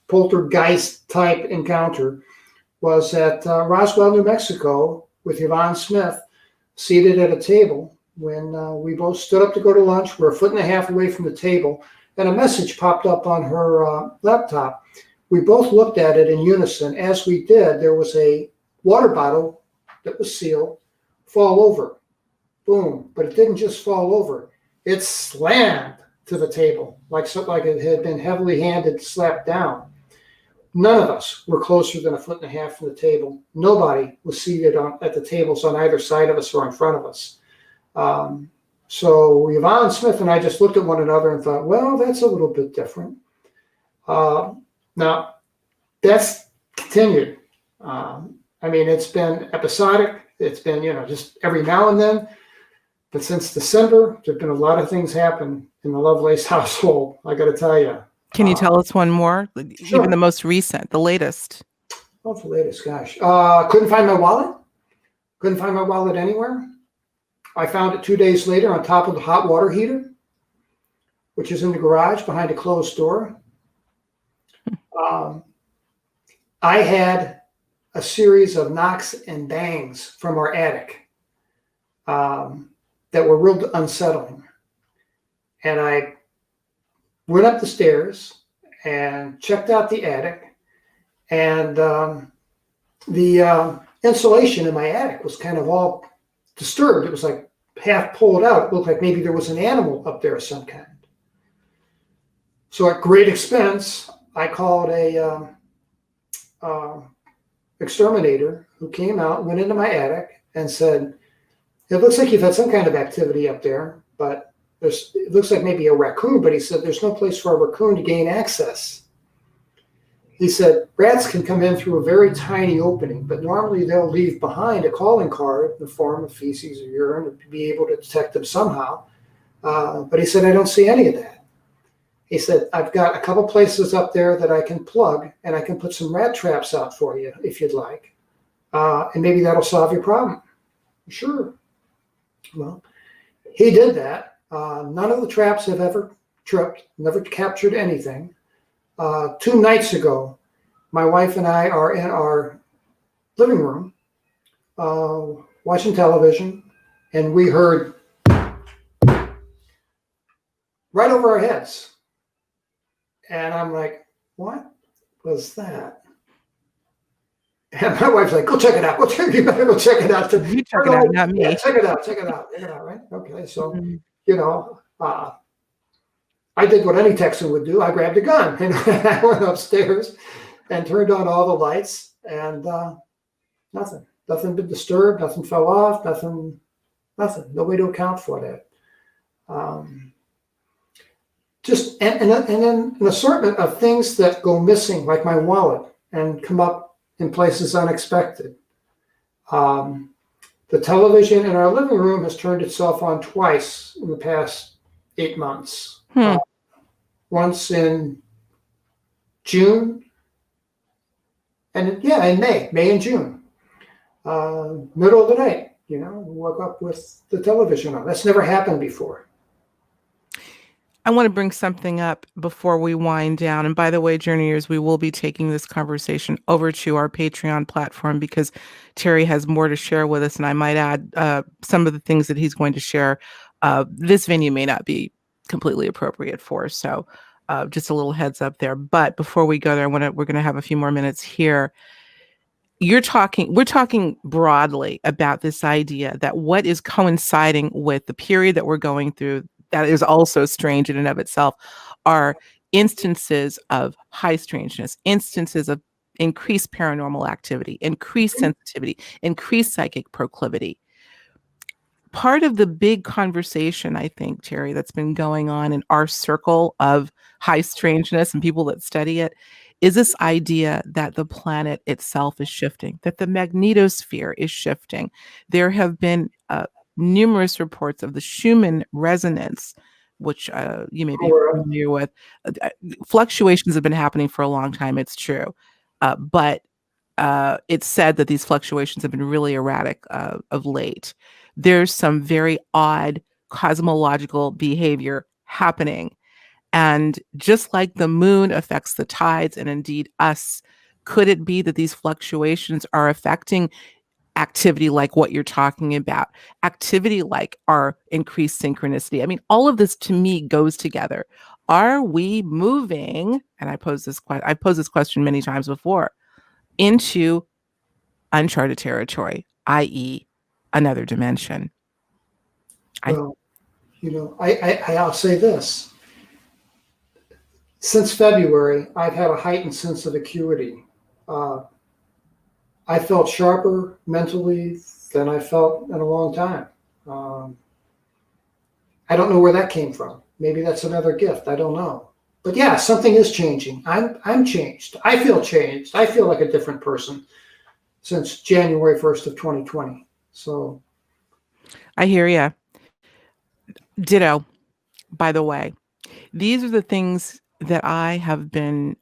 poltergeist type encounter was at Roswell, New Mexico, with Yvonne Smith, seated at a table when we both stood up to go to lunch. We're a foot and a half away from the table, and a message popped up on her laptop. We both looked at it in unison. As we did, there was a water bottle that was sealed fall over. Boom. But it didn't just fall over. It slammed to the table like something like it had been heavily handed, slapped down. None of us were closer than a foot and a half from the table. Nobody was seated at the tables on either side of us or in front of us. So Yvonne Smith and I just looked at one another and thought, well, that's a little bit different. Now, that's continued. It's been episodic. It's been, just every now and then. But since December, there've been a lot of things happen in the Lovelace household, I got to tell you. Can you tell us one more? Sure. Even the most recent, the latest. What's the latest? Gosh. Couldn't find my wallet. Couldn't find my wallet anywhere. I found it 2 days later on top of the hot water heater, which is in the garage behind a closed door. I had a series of knocks and bangs from our attic that were real unsettling. And I went up the stairs and checked out the attic, and the insulation in my attic was kind of all disturbed. It was like half pulled out. It looked like maybe there was an animal up there of some kind. So at great expense, I called a exterminator who came out, went into my attic and said, it looks like you've had some kind of activity up there, but it looks like maybe a raccoon, but he said there's no place for a raccoon to gain access. He said rats can come in through a very tiny opening, but normally they'll leave behind a calling card in the form of feces or urine to be able to detect them somehow. But he said, I don't see any of that. He said, I've got a couple places up there that I can plug, and I can put some rat traps out for you if you'd like. And maybe that'll solve your problem. Sure. Well, he did that. None of the traps have ever tripped, never captured anything. 2 nights ago, my wife and I are in our living room watching television, and we heard right over our heads. And I'm like, what was that? And my wife's like, go check it out. You better go check it out. You check it out, not me. Yeah, check it out, right? Okay, so, I did what any Texan would do. I grabbed a gun and I went upstairs and turned on all the lights, and nothing been disturbed, nothing fell off, nothing, no way to account for that. Just and then an assortment of things that go missing, like my wallet, and come up in places unexpected. The television in our living room has turned itself on twice in the past 8 months. Once in June, and in May and June. Middle of the night, we woke up with the television on. That's never happened before. I want to bring something up before we wind down. And by the way, Journeyers, we will be taking this conversation over to our Patreon platform because Terry has more to share with us. And I might add some of the things that he's going to share. This venue may not be completely appropriate for. So just a little heads up there. But before we go there, we're going to have a few more minutes here. We're talking broadly about this idea that what is coinciding with the period that we're going through that is also strange in and of itself are instances of high strangeness, instances of increased paranormal activity, increased sensitivity, increased psychic proclivity. Part of the big conversation, I think, Terry, that's been going on in our circle of high strangeness and people that study it is this idea that the planet itself is shifting, that the magnetosphere is shifting. There have been numerous reports of the Schumann resonance, which you may be familiar with. Fluctuations have been happening for a long time, it's true. But it's said that these fluctuations have been really erratic of late. There's some very odd cosmological behavior happening. And just like the moon affects the tides and indeed us, could it be that these fluctuations are affecting activity like what you're talking about, activity like our increased synchronicity? I mean, all of this to me goes together. Are we moving, and I've posed this question many times before, into uncharted territory, i.e. another dimension? Well, I'll say this. Since February, I've had a heightened sense of acuity. I felt sharper mentally than I felt in a long time. I don't know where that came from. Maybe that's another gift. I don't know. But yeah, something is changing. I'm changed. I feel changed. I feel like a different person since January 1st of 2020. So I hear you. Ditto, by the way. These are the things that I have been,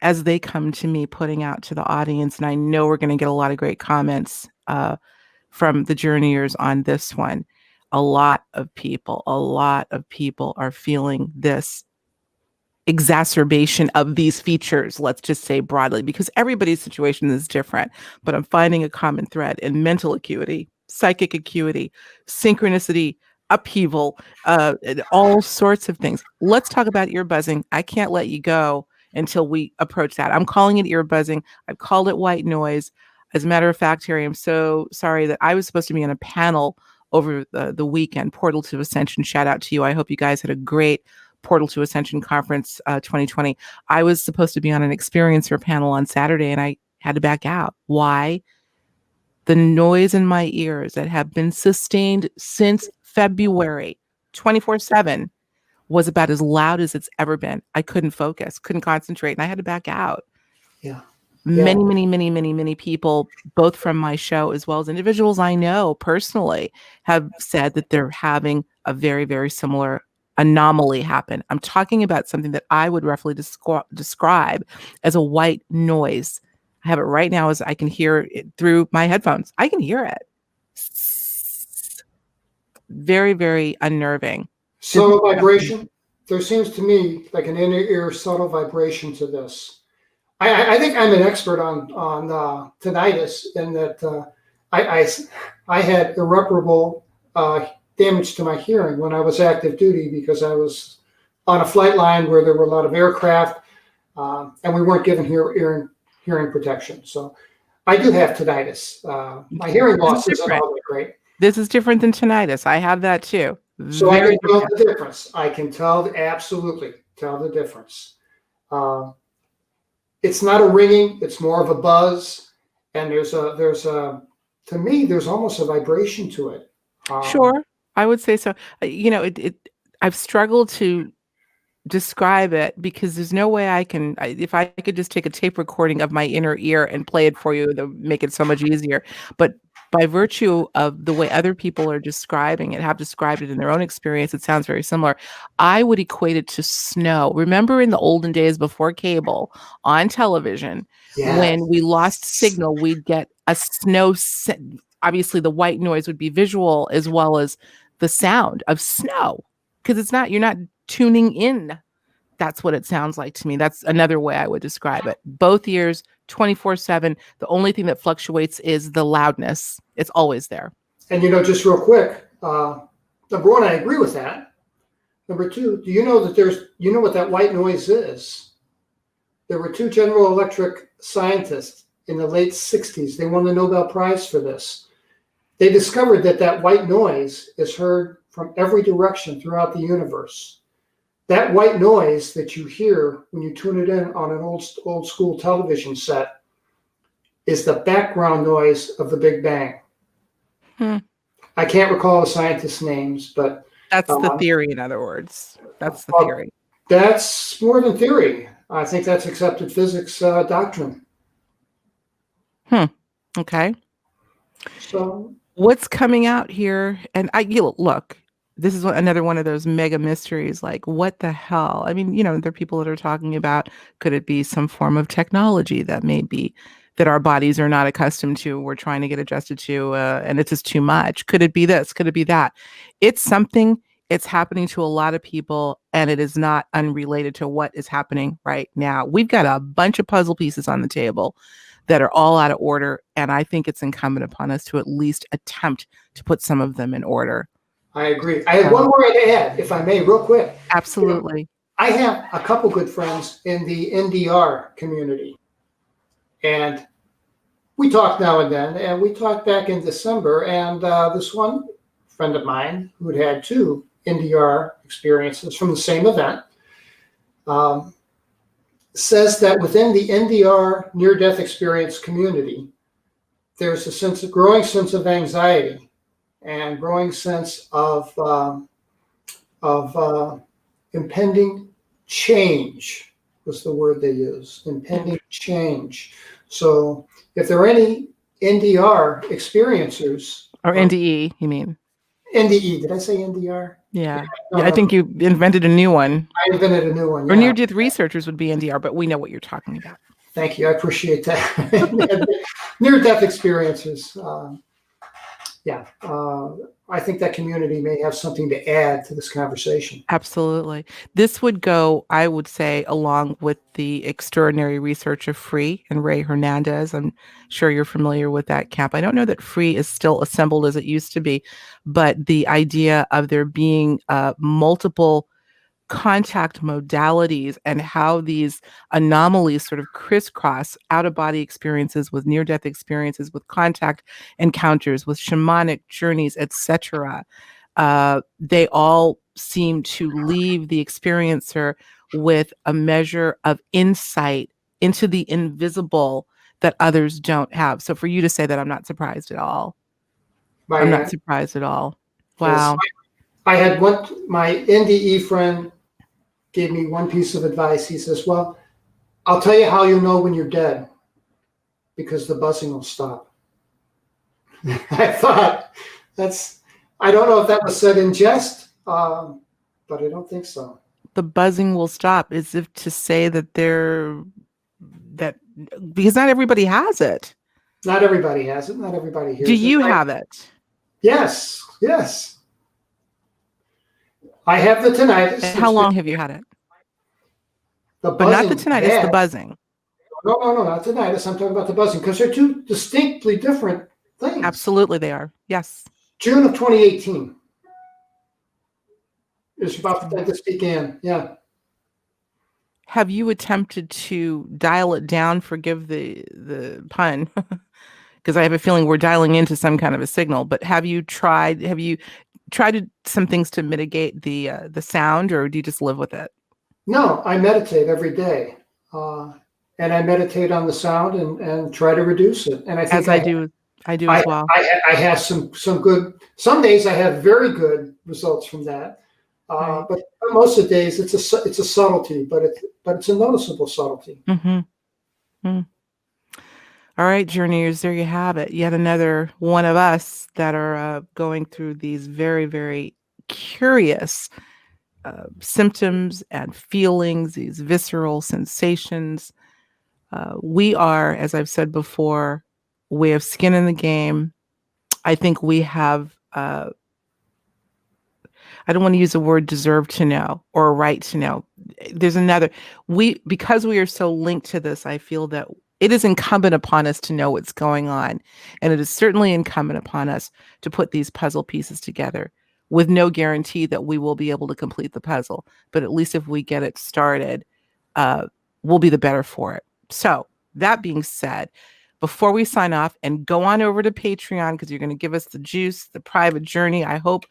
as they come to me, putting out to the audience. And I know we're going to get a lot of great comments from the journeyers on this one. A lot of people are feeling this exacerbation of these features, let's just say broadly, because everybody's situation is different. But I'm finding a common thread in mental acuity, psychic acuity, synchronicity, upheaval, and all sorts of things. Let's talk about ear buzzing. I can't let you go until we approach that. I'm calling it ear buzzing. I've called it white noise. As a matter of fact, Harry, I'm so sorry that I was supposed to be on a panel over the weekend. Portal to Ascension, shout out to you. I hope you guys had a great Portal to Ascension Conference 2020. I was supposed to be on an experiencer panel on Saturday and I had to back out. Why? The noise in my ears that have been sustained since February 24/7 was about as loud as it's ever been. I couldn't focus, couldn't concentrate, and I had to back out. yeah. Many people, both from my show as well as individuals I know personally, have said that they're having a very, very similar anomaly happen. I'm talking about something that I would roughly describe as a white noise. I have it right now as I can hear it through my headphones. I can hear it. Very, very unnerving. Subtle vibration. There seems to me like an inner ear subtle vibration to this. I think I'm an expert on tinnitus in that I had irreparable damage to my hearing when I was active duty because I was on a flight line where there were a lot of aircraft and we weren't given hearing protection. So I do have tinnitus. My hearing loss isn't all that great. This is different than tinnitus. I have that too. So I can tell the difference. I can absolutely tell the difference. It's not a ringing, it's more of a buzz. And there's to me, there's almost a vibration to it. Sure, I would say so. I've struggled to describe it because there's no way if I could just take a tape recording of my inner ear and play it for you, that would make it so much easier. But by virtue of the way other people are describing it, have described it in their own experience, it sounds very similar. I would equate it to snow. Remember in the olden days before cable on television, when we lost signal, we'd get a snow. Obviously, the white noise would be visual as well as the sound of snow, because you're not tuning in. That's what it sounds like to me. That's another way I would describe it. Both ears, 24/7. The only thing that fluctuates is the loudness. It's always there. And just real quick, number one, I agree with that. Number two, do you know that what that white noise is? There were two General Electric scientists in the late 60s. They won the Nobel Prize for this. They discovered that white noise is heard from every direction throughout the universe. That white noise that you hear when you tune it in on an old school television set is the background noise of the Big Bang. I can't recall the scientists' names, but that's the theory. In other words, that's the theory. That's more than theory. I think that's accepted physics doctrine. Okay. So what's coming out here? And look. This is another one of those mega mysteries, like what the hell? I mean, there are people that are talking about, could it be some form of technology that our bodies are not accustomed to, we're trying to get adjusted to, and it's just too much? Could it be this? Could it be that? It's something It's happening to a lot of people, and it is not unrelated to what is happening right now. We've got a bunch of puzzle pieces on the table that are all out of order, and I think it's incumbent upon us to at least attempt to put some of them in order. I agree. I have one more to add, if I may, real quick. Absolutely. I have a couple good friends in the NDR community, and we talk now and then, and we talked back in December, and this one friend of mine who had had 2 NDR experiences from the same event says that within the NDR near-death experience community, there's a growing sense of anxiety and growing sense of impending change was the word they used, impending change. So if there are any NDR experiencers, or NDE, you mean? NDE, did I say NDR? Yeah. I think you invented a new one. I invented a new one. Or near-death researchers would be NDR, but we know what you're talking about. Thank you. I appreciate that. Near-death experiencers. I think that community may have something to add to this conversation. Absolutely. This would go, I would say, along with the extraordinary research of Free and Ray Hernandez. I'm sure you're familiar with that camp. I don't know that Free is still assembled as it used to be, but the idea of there being multiple contact modalities and how these anomalies sort of crisscross out-of-body experiences with near-death experiences, with contact encounters, with shamanic journeys, etc. They all seem to leave the experiencer with a measure of insight into the invisible that others don't have. So for you to say that, I'm not surprised at all. I'm not surprised at all. Wow. I had my NDE friend gave me one piece of advice. He says, well, I'll tell you how you'll know when you're dead, because the buzzing will stop. I thought I don't know if that was said in jest, but I don't think so. The buzzing will stop, as if to say that because not everybody has it. Not everybody has it. Not everybody hears it. Do you have it? Yes. I have the tinnitus. And how long have you had it? But not the tinnitus, the buzzing. No, not tinnitus. I'm talking about the buzzing, because they're 2 distinctly different things. Absolutely, they are. Yes. June of 2018 is about the time this began. Yeah. Have you attempted to dial it down? Forgive the pun, because I have a feeling we're dialing into some kind of a signal. But have you tried some things to mitigate the sound, or do you just live with it? No, I meditate every day, and I meditate on the sound and try to reduce it. And I think I do as well. I have some good. Some days I have very good results from that, Right. but most of the days it's a subtlety, but it's a noticeable subtlety. Mm-hmm. All right, journeyers, there you have it. Yet another one of us that are going through these very, very curious symptoms and feelings, these visceral sensations. We are, as I've said before, we have skin in the game. I think we have, I don't want to use the word deserve to know or a right to know. There's because we are so linked to this, I feel that it is incumbent upon us to know what's going on. And it is certainly incumbent upon us to put these puzzle pieces together, with no guarantee that we will be able to complete the puzzle. But at least if we get it started, we'll be the better for it. So that being said, before we sign off and go on over to Patreon, because you're going to give us the juice, the private journey, I hope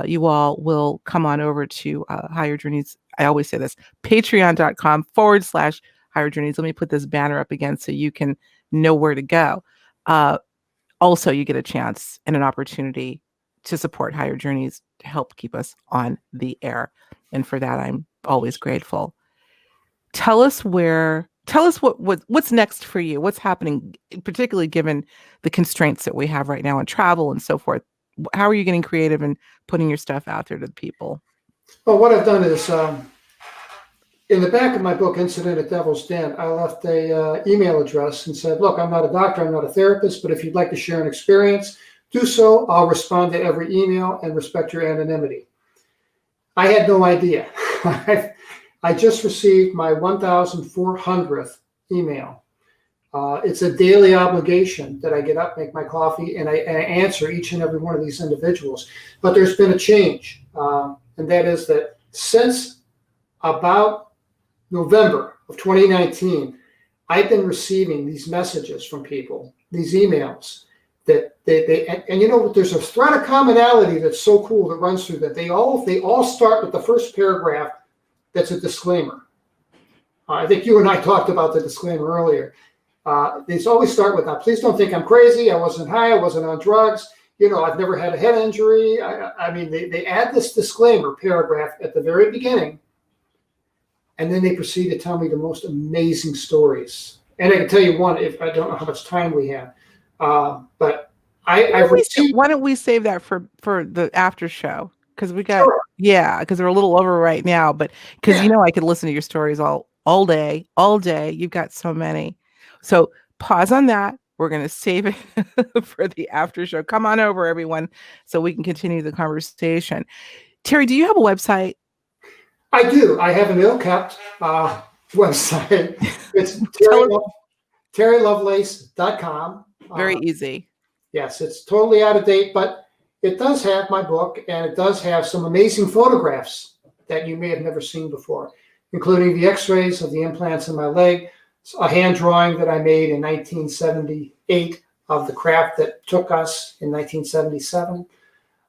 you all will come on over to Higher Journeys. I always say this, patreon.com/Higher Journeys. Let me put this banner up again so you can know where to go. Also, you get a chance and an opportunity to support Higher Journeys to help keep us on the air. And for that, I'm always grateful. Tell us what's next for you. What's happening, particularly given the constraints that we have right now in travel and so forth. How are you getting creative and putting your stuff out there to the people? Well, what I've done is, in the back of my book, Incident at Devil's Den, I left a email address and said, look, I'm not a doctor, I'm not a therapist, but if you'd like to share an experience, do so. I'll respond to every email and respect your anonymity. I had no idea. I just received my 1,400th email. It's a daily obligation that I get up, make my coffee, and I answer each and every one of these individuals. But there's been a change, and that is that since about November of 2019, I've been receiving these messages from people, these emails that and you know, there's a thread of commonality that's so cool that runs through that. They all start with the first paragraph that's a disclaimer. I think you and I talked about the disclaimer earlier. They always start with, please don't think I'm crazy. I wasn't high. I wasn't on drugs. You know, I've never had a head injury. I mean, they add this disclaimer paragraph at the very beginning, and then they proceed to tell me the most amazing stories. And I can tell you one, if I don't know how much time we have, but I've received. Why don't we save that for the after show? Because we got, Sure. yeah, because we're a little over right now, but because you know I could listen to your stories all day. You've got so many. So pause on that. We're going to save it for the after show. Come on over, everyone, so we can continue the conversation. Terry, do you have a website? I do. I have an ill-kept website. It's terrylovelace.com. Very easy. Yes, it's totally out of date, but it does have my book, and it does have some amazing photographs that you may have never seen before, including the x-rays of the implants in my leg, a hand drawing that I made in 1978 of the craft that took us in 1977,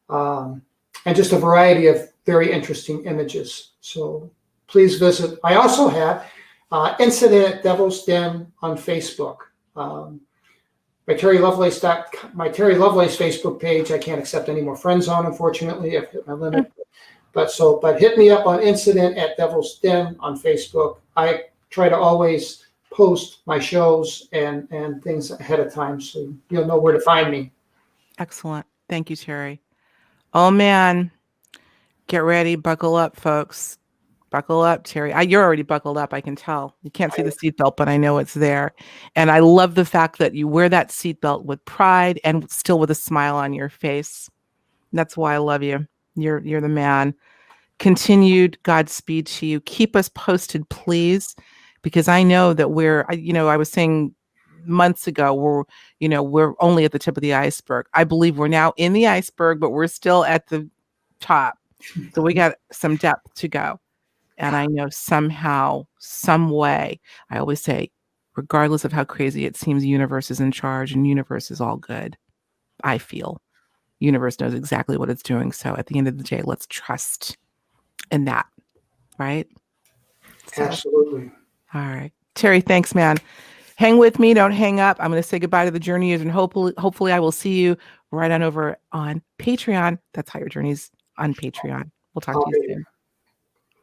and just a variety of very interesting images. So please visit. I also have Incident at Devil's Den on Facebook. My Terry Lovelace Facebook page, I can't accept any more friends on, unfortunately. I've hit my limit. But hit me up on Incident at Devil's Den on Facebook. I try to always post my shows and things ahead of time, so you'll know where to find me. Excellent. Thank you, Terry. Oh man, get ready, buckle up, folks. Buckle up, Terry. You're already buckled up, I can tell. You can't see the seatbelt, but I know it's there. And I love the fact that you wear that seatbelt with pride and still with a smile on your face. That's why I love you. You're the man. Continued Godspeed to you. Keep us posted, please, because I know that I was saying months ago, we're only at the tip of the iceberg. I believe we're now in the iceberg, but we're still at the top. So we got some depth to go. And I know somehow, some way, I always say, regardless of how crazy it seems, the universe is in charge and universe is all good. I feel universe knows exactly what it's doing. So at the end of the day, let's trust in that. Right? So, absolutely. All right. Terry, thanks, man. Hang with me. Don't hang up. I'm going to say goodbye to the journeyers, and hopefully I will see you right on over on Patreon. That's Higher Journeys on Patreon. We'll talk to you soon.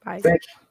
Bye. Thank you.